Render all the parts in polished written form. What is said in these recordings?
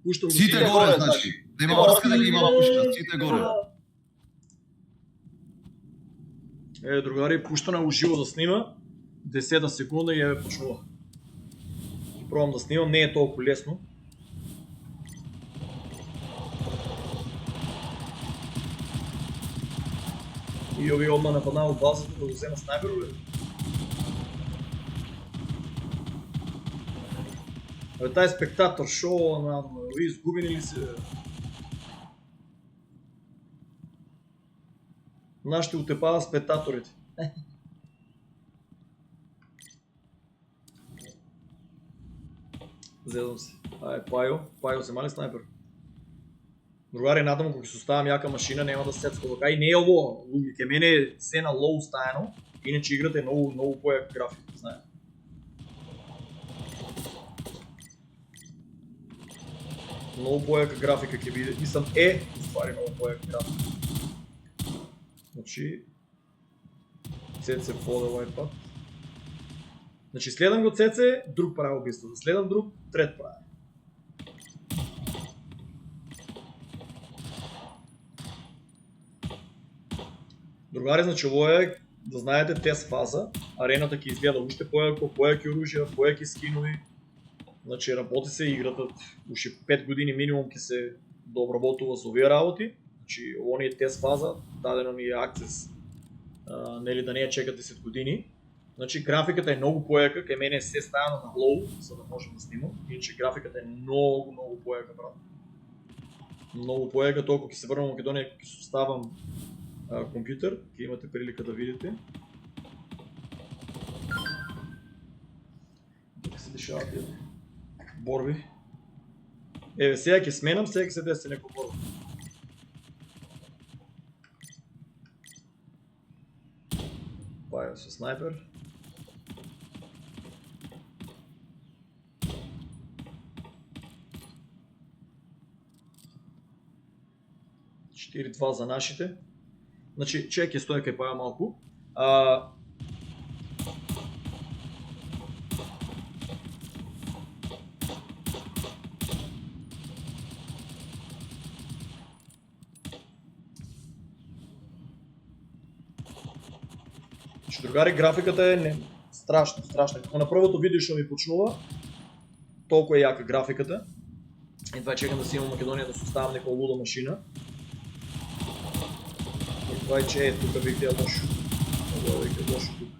Пуштам го Сите горе, значи. Нема врска дека има пушка, сите горе. Другари, пуштана уживо да снима. 10 секунда и почнува. Пробвам да снимам, не е толкова лесно. И ови одма нападна от базата да го взема снайперове. Тай спектатор, шоу, ви изгубени ли се? Нашите отепава спектаторите. Зедам се. Пайо, взема ли снайпер? Другари, надам, ако се оставам яка машина, няма да сетска така. И не е ово, ке мене е се на лоу стаяно, иначе играта е много по-як график, знаете. Много по-яка графика ке биде. Мислам ствари много по-яка графика. Значи... Цеце пода ovaj път. Значи следам го Цеце, друг прави убийство. Следам друг, трет прави. Другари, значи ово е, да знаете, тест фаза. Арената ќе изгледа уште појаки оружја, појаки скинови. Значи работи се играта, уште 5 години минимум ќе се дообработува со овие работи. Значи ово не е тест фаза, дадено ни е акцес, нели да не ја чека 10 години. Значи графиката е многу појака, кај мене се ставено на лоу, за да можем да снимам. Иначе графиката е многу појака, брат. Многу појака, толку ќе се врнам во Македонија, ќе составам компјутер, ќе имате прилика да видите. Дека се дешават тие борби. Еве, сега ќе сменам, сега ќе се деси некој борба. Паја со снайпер. Четири-2 за нашите. Значи, чек ќе стоја кај Паја малку. Другари, графиката е страшна. Како на првото видео што ми почнува, толку е јака графиката. И това чекам да си имам Македонија да составам некоја луда машина. И това че тука викте е лошо. Ovo je лошо тука.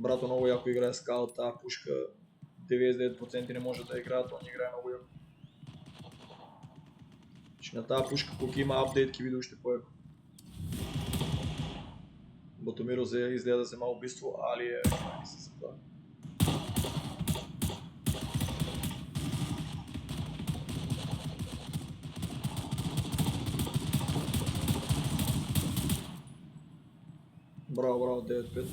Брато много јако играе скаут, таа пушка 99% не може да играат, он играе много јако. Значи на таа пушка колку има апдейт ќе биде уште појако. Ботомиро изгледа да се мало убийство, али е не се за тоа. Браво, 9-5.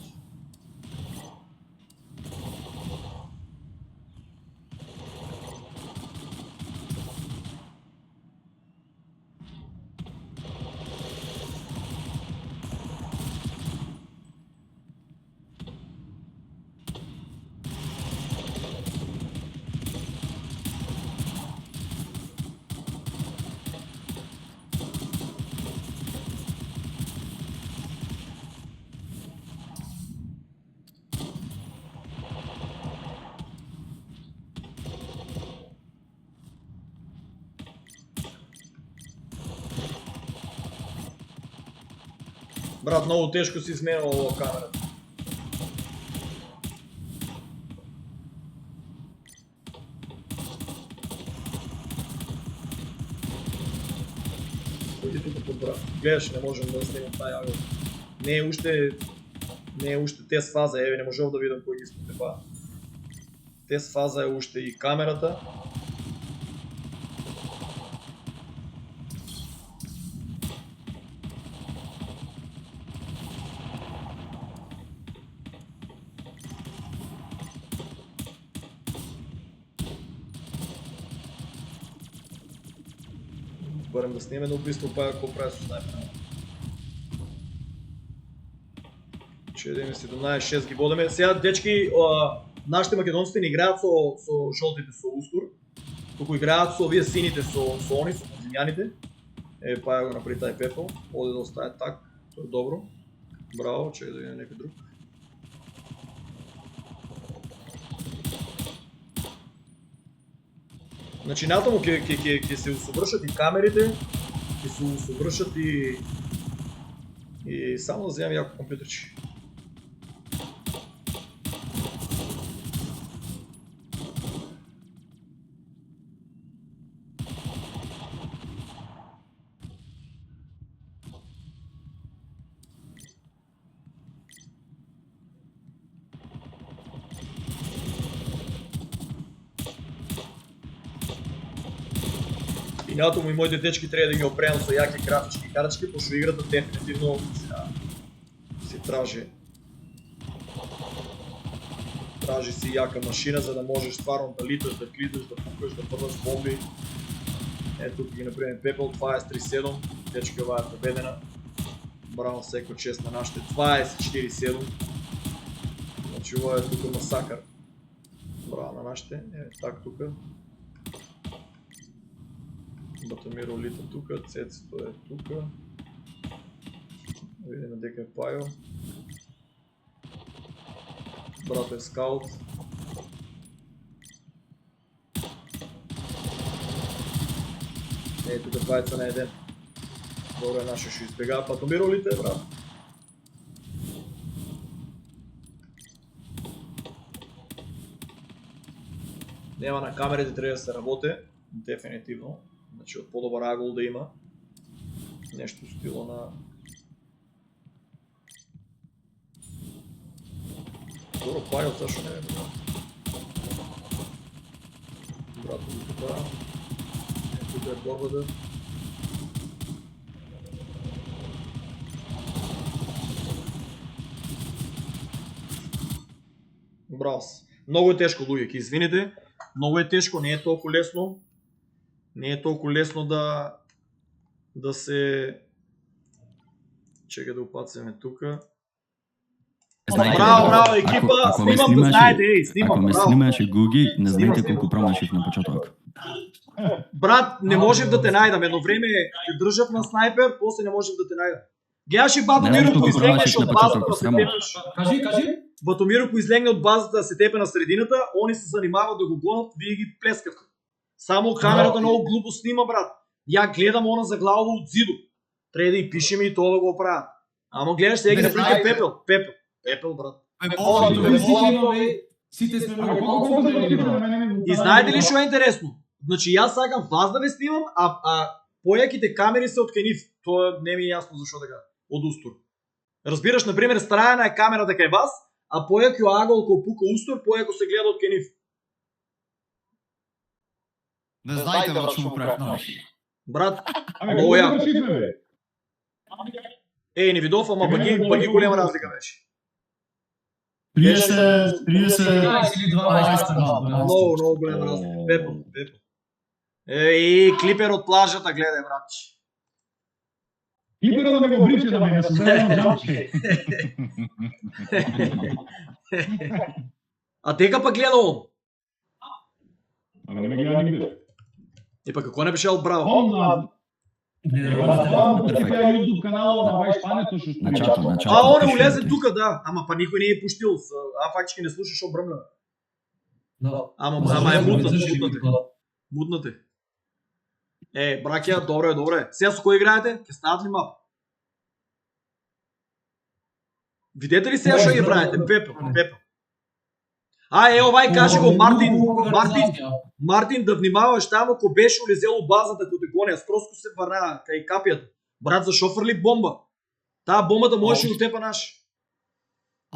Брат, много тежко си изменял ова камерата. Ходи тука под брат. Гледаш, не можем да снимам тая авио. Не е уште тест фаза, еве не можев да видам кој ги спотепа. Тест фаза е уште и камерата. Барем да снимем на убийство, Пая, какво прави с снайпера. Че да има 17-6 ги водиме. Сега, дечки, нашите македонците не играят со жолтите со Устур. Тук играят со овие сините со они, со подземјаните. Пая го направи тај пепел. Оде да остане так. Тоа е добро. Браво, че да видим некој друг. Значи натаму ќе се усовршат и камерите, ќе се усовршат и само да вземам јако компјутерче. Натаму и моите дечки треба да ги опремам со јаки графички картички, пошто играта дефинитивно си тражи си јака машина за да можеш стварно да литаш, да клизаш, да пукаш, да прлаш бомби. Ето тук ги например пепел, 27, дечки ова е победена. Браво, секој чест на нашите, 24-7. Значи ова е тука масакар. Браво на нашите, так тука. Батомиро лита тука, Цецето е тука. Видиме дека е Пајо. Брат е скаут. Тука Пајца не е ден. Добро е наше што избегава. Батомиро лита е, брат. Нема на камерите, треба да се работе. Дефинитивно. Значи од подобар агол да има. Нешто стило на... Добро, Пајо, зашо не е добро? Брато го тука. Тука е борбата. Браво. Многу е тешко, луѓе, ќе извините. Многу е тешко, не е толку лесно. Не е толку лесно да се... Чекай да упациме тука. Браво, екипа! Снимам да знаете, снимам, ако ме снимаше Гуги, не знаете колку промашив на почеток. Брат, не можев да те најдам. Едно време те држав на снайпер, после не можев да те најдам. Гледаш и Батомиро ко излегнеш од базата да се тепеш. Кажи. Батомиро ко излегне од базата да се тепе на средината, они се занимаваат да го гонат, вие ги плескавте. Само камерата много глупо снима, брат. Ја гледам она заглавува од зидо. Треба да и пишеме и тоа да го прават. Ама гледаш сега ги направите пепел. Пепел, брат. Сите сме И знаете ли што е интересно? Значи јас сакам вас да ве снимам, а појаките камери се од кај нив. Тоа не ми е јасно зашо така. Од Устур. Разбираш, например, страјана е камерата кај вас, а појаки агол кој пука Устур, појако се гледа од кај нив. Не знаете брат што му правим. Брат, много јако. Не видов, ама паки голема разлика беше. 30 или 12. Много голема разлика. Пепел. Клипер од плажата, гледај, братче. Клиперот да ме го бриче да ме создаде жамче. А дека па гледа он? Ама не ме гледа нигде. Па како не беше браво? Он на YouTube каналот на Вајш Пането што Начато. Он улезе тука, да. Ама па никој не е пуштил. Фактички не слушаш обрмна. Ама е мутнате. Браќа, добре. Сега со кој играете? Ке стават ли мап? Видете ли сега што ги правите? Пепел. Овај каже го Мартин да внимаваш таму ко беше улезело базата кој те гоне, скроско се врна кај капијата. Брат, зашо фрли бомба? Таа бомбата можеше да тепа наш.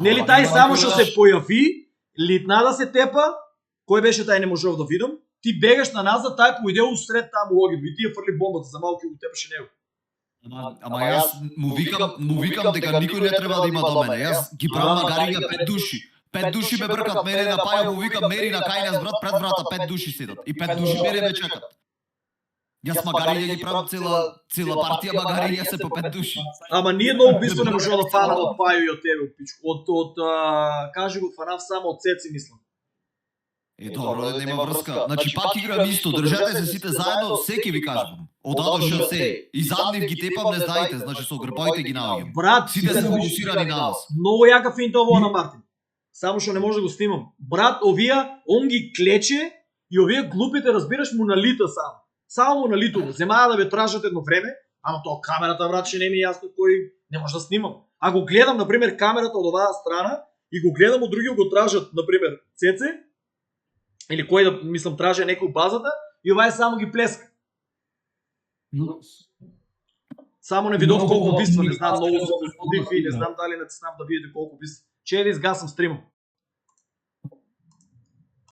Нели тај само што се појави, литна да се тепа, кој беше тај не можев да видам, ти бегаш на назад, тај поиде усред таму логито и тие фрли бомбата, за малку го тепаше него. Ама јас му викам дека никој не треба да има до мене. Јас ги правам магариња 5 души. 5 души ме бркат мене на Паја, му викам мери на кај нас брат пред врата 5 души седат и 5 души мене ме чекат. Јас магари да ги правам цела партија магари, јас се по 5 души. Ама ни едно убиство не може да фана од Пајо и од тебе, пичко. Кажи го, фанав само од Цеци, мислам. Добро, нема врска. Значи пак играм исто, држете се сите заедно, секи ви кажам. Од А до Ш се. И заднив ги тепам, не знаете, значи со грбоите ги наоѓам. Брат, Сите се фокусирани на вас. Многу јака финта овоа на Мартин. Само што не може да го снимам. Брат, овие, он ги клече и овие глупите, разбираш, му налита само. Само му налитува. Земаа да ве тражат едно време, ама тоа камерата, брат, ше не ми е јасно кој не може да снимам. А го гледам, например, камерата од оваа страна и го гледам од другиот го тражат, например, Цеце, или кој да, мислам, тража некој базата и овај само ги плеска. Само не видов колку убиства, не знам, многу се возбудив и не знам дали натиснав да видите колку убиства. Че да изгасам стримот.